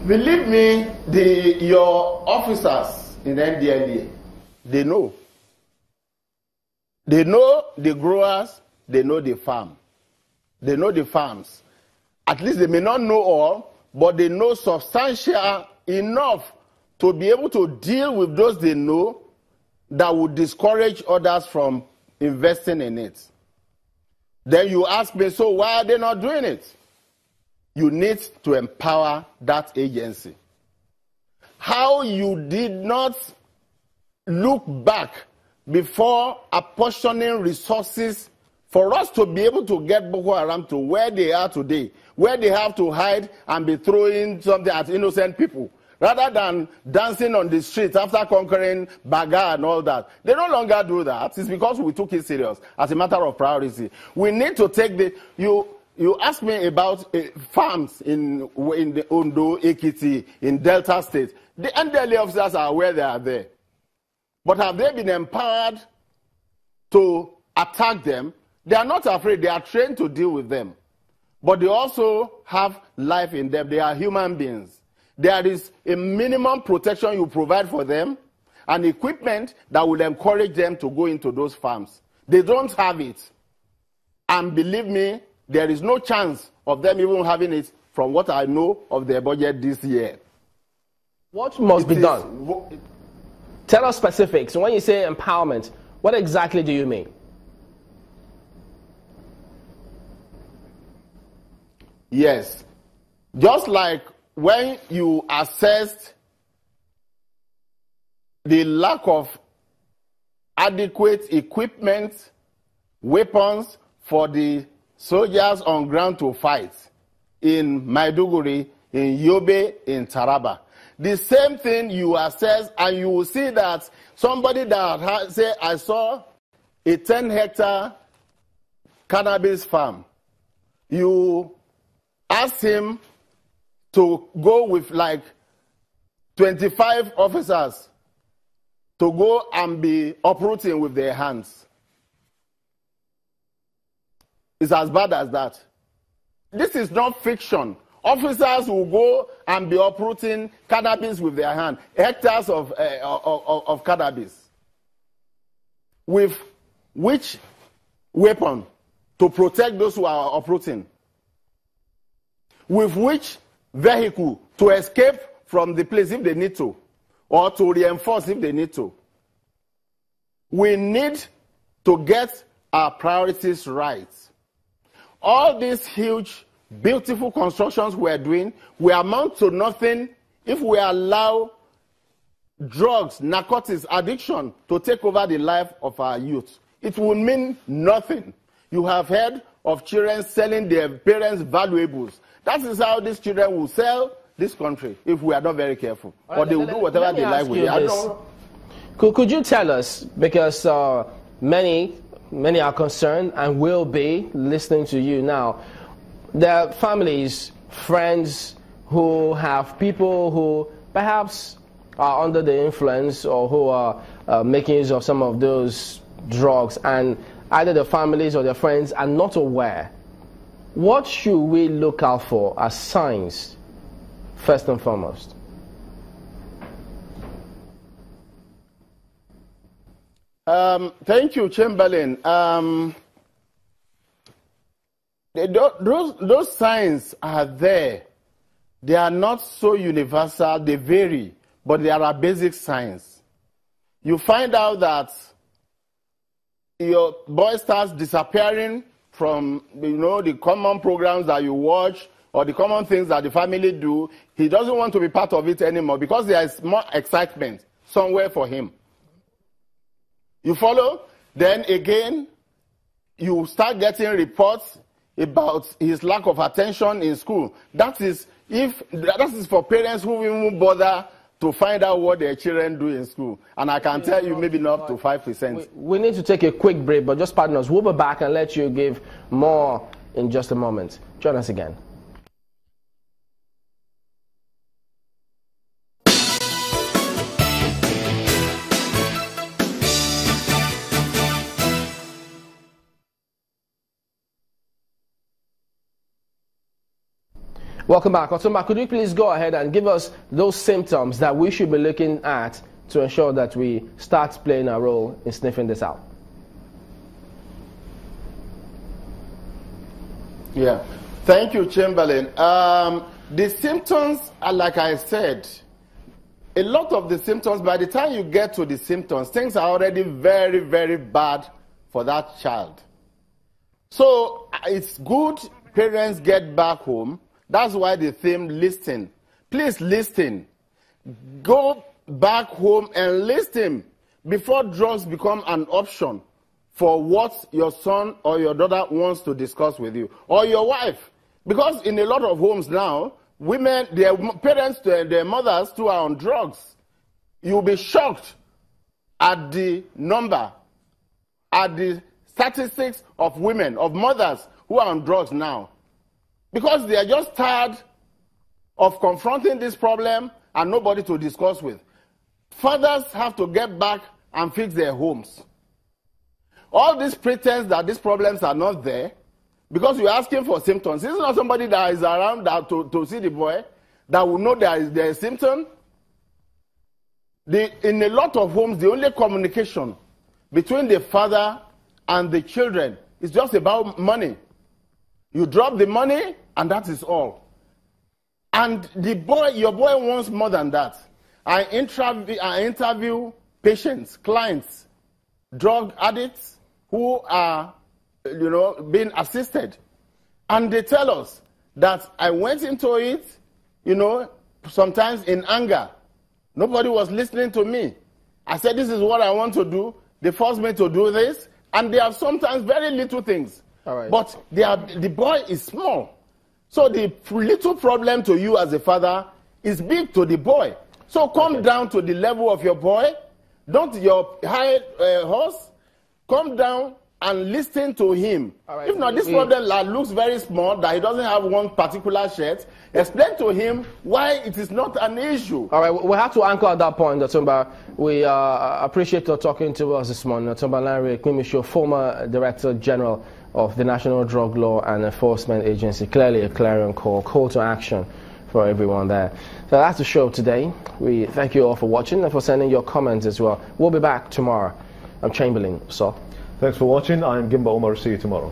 Believe me, your officers in NDLEA, they know. They know the growers, they know the farm. They know the farms. At least they may not know all, but they know substantial enough to be able to deal with those they know that would discourage others from investing in it. Then you ask me, so why are they not doing it? You need to empower that agency. How you did not look back before apportioning resources for us to be able to get Boko Haram to where they are today, where they have to hide and be throwing something at innocent people, rather than dancing on the streets after conquering Baga and all that. They no longer do that. It's because we took it serious as a matter of priority. We need to take the... You asked me about farms in the Ondo, Ekiti, in Delta State. The NDLEA officers are aware they are there. But have they been empowered to attack them? They are not afraid. They are trained to deal with them. But they also have life in them. They are human beings. There is a minimum protection you provide for them and equipment that will encourage them to go into those farms. They don't have it. And believe me, there is no chance of them even having it from what I know of their budget this year. What must be done? Tell us specifics. When you say empowerment, what exactly do you mean? Yes. Just like when you assessed the lack of adequate equipment, weapons for the soldiers on ground to fight in Maiduguri, in Yobe, in Taraba. The same thing you assess, and you will see that somebody that say, I saw a 10-hectare cannabis farm. You ask him to go with like 25 officers to go and be uprooting with their hands. It's as bad as that. This is not fiction. Officers will go and be uprooting cannabis with their hand, hectares of cannabis. With which weapon to protect those who are uprooting? With which vehicle to escape from the place if they need to, or to reinforce if they need to? We need to get our priorities right. All these huge, beautiful constructions we're doing will amount to nothing if we allow drugs, narcotics, addiction to take over the life of our youth. It will mean nothing. You have heard of children selling their parents' valuables. That is how these children will sell this country if we are not very careful. Right, or they will do whatever they like with it. Could you tell us, because many are concerned and will be listening to you now, there are families, friends who have people who perhaps are under the influence or who are making use of some of those drugs, and either the families or their friends are not aware. What should we look out for as signs, first and foremost? Thank you, Chamberlain. Those signs are there. They are not so universal. They vary, but there are basic signs. You find out that your boy starts disappearing from, the common programs that you watch or the common things that the family do. He doesn't want to be part of it anymore because there is more excitement somewhere for him. You follow? Then again, you start getting reports about his lack of attention in school. That is for parents who even bother to find out what their children do in school. And I can tell you maybe not up to 5%. We need to take a quick break, but just pardon us. We'll be back and let you give more in just a moment. Join us again. Welcome back. Otumba, could you please go ahead and give us those symptoms that we should be looking at to ensure that we start playing a role in sniffing this out? Yeah. Thank you, Chamberlain. The symptoms are, like I said, a lot of the symptoms, by the time you get to the symptoms, things are already very, very bad for that child. So it's good parents get back home. That's why the theme, listen. Please listen. Go back home and listen before drugs become an option for what your son or your daughter wants to discuss with you, or your wife. Because in a lot of homes now, women, their parents, their mothers too are on drugs. You'll be shocked at the number, at the statistics of women, of mothers who are on drugs now. Because they are just tired of confronting this problem and nobody to discuss with. Fathers have to get back and fix their homes. All this pretense that these problems are not there, because you're asking for symptoms. This is not somebody that is around that to see the boy that will know there is a symptom. In a lot of homes, the only communication between the father and the children is just about money. You drop the money, and that is all. And your boy wants more than that. I interview patients, clients, drug addicts who are, being assisted. And they tell us that I went into it, sometimes in anger. Nobody was listening to me. I said, this is what I want to do. They forced me to do this. And they are sometimes very little things. All right. But the boy is small. So the little problem to you as a father is big to the boy. So come down to the level of your boy. Don't your high horse. Come down and listen to him. Right. If not, this problem that looks very small, that he doesn't have one particular shirt, explain to him why it is not an issue. All right, we have to anchor at that point, Otumba. We appreciate your talking to us this morning. Otumba Lanre Kwimisho, former Director General of the National Drug Law and Enforcement Agency. Clearly a clarion call to action for everyone there. So that's the show today. We thank you all for watching and for sending your comments as well. We'll be back tomorrow. I'm Chamberlain, so. Thanks for watching. I'm Gimba Omar. See you tomorrow.